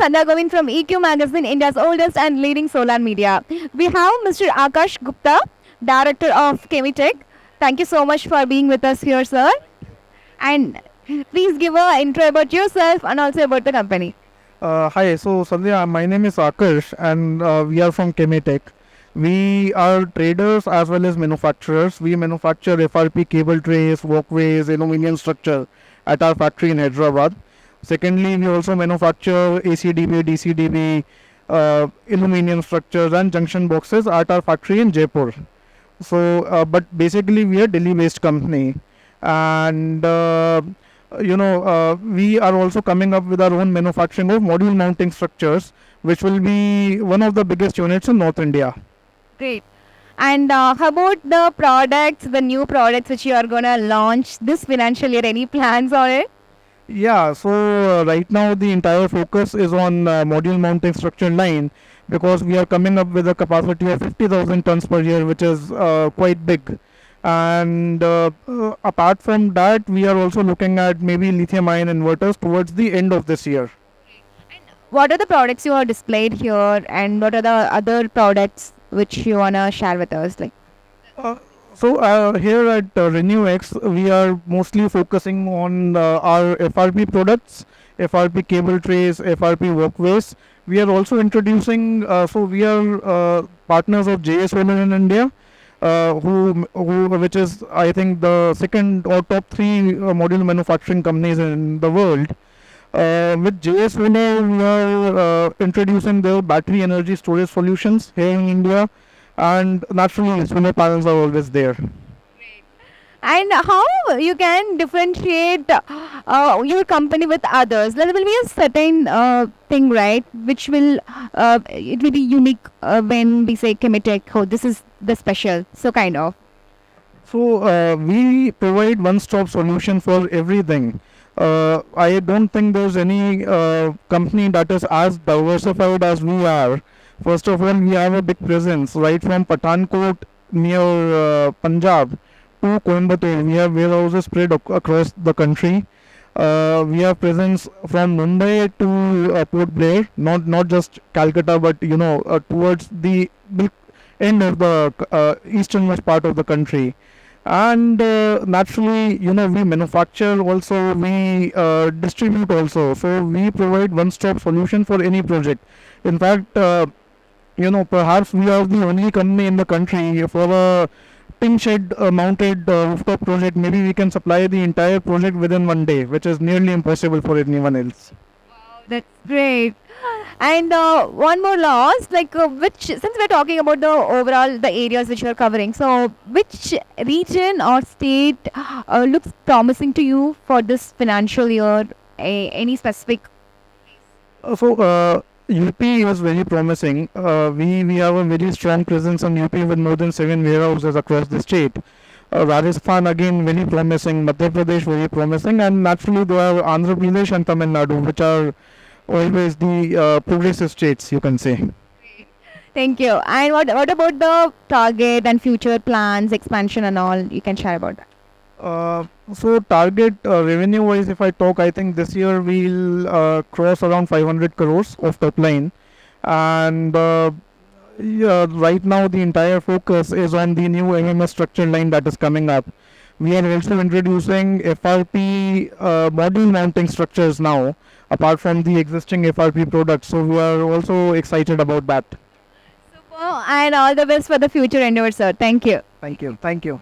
Sandhya Govind from EQ Magazine, India's oldest and leading solar media. We have Mr. Akarsh Gupta, Director of Chemitech. Thank you so much for being with us here, sir. And please give an intro about yourself and also about the company. Hi, so Sandhya, my name is Akarsh and we are from Chemitech. We are traders as well as manufacturers. We manufacture FRP cable trays, walkways, aluminum structure at our factory in Hyderabad. Secondly, we also manufacture ACDB, DCDB, aluminum structures and junction boxes at our factory in Jaipur. But basically we are Delhi-based company, and we are also coming up with our own manufacturing of module mounting structures, which will be one of the biggest units in North India. Great. And how about the products, the new products which you are going to launch this financial year? Any plans on it? Yeah, so right now the entire focus is on module mounting structure line, because we are coming up with a capacity of 50,000 tons per year, which is quite big. And apart from that, we are also looking at maybe lithium ion inverters towards the end of this year. What are the products you are displayed here, and what are the other products which you want to share with us? Like, Here at RenewX, we are mostly focusing on our FRP products, FRP cable trays, FRP walkways. We are also introducing, we are partners of JS Solar in India, which is, I think, the second or top three module manufacturing companies in the world. With JS Solar, we are introducing their battery energy storage solutions here in India, and naturally solar panels are always there. and how you can differentiate your company with others? There will be a certain thing, right, which will it will be unique when we say Chemitech. Oh, this is the special. So kind of. We provide one-stop solution for everything. I don't think there's any company that is as diversified as we are. First of all, we have a big presence right from Pathankot near Punjab to Coimbatore. We have warehouses spread across the country. We have presence from Mumbai to Port Blair, not just Calcutta, but towards the end of the easternmost part of the country. And naturally, we manufacture also, we distribute also. So we provide one-stop solution for any project. In fact, perhaps we are the only company in the country for a tin shed mounted rooftop project. Maybe we can supply the entire project within one day, which is nearly impossible for anyone else. That's great. And one more last, like which, since we're talking about the overall the areas which you're covering, so which region or state looks promising to you for this financial year? Any specific? UP was very promising. We have a very strong presence in UP with more than 7 warehouses across the state. Rajasthan again very promising, Madhya Pradesh very promising, and naturally there are Andhra Pradesh and Tamil Nadu, which are always the progressive states, you can say. Thank you. And what about the target and future plans, expansion and all? You can share about that. Target revenue wise, if I talk, I think this year we'll cross around 500 crores of top line, and yeah, right now the entire focus is on the new MMS structure line that is coming up. We are also introducing FRP module mounting structures now, apart from the existing FRP products. So we are also excited about that. Super. And all the best for the future endeavors, sir. Thank you. Thank you. Thank you.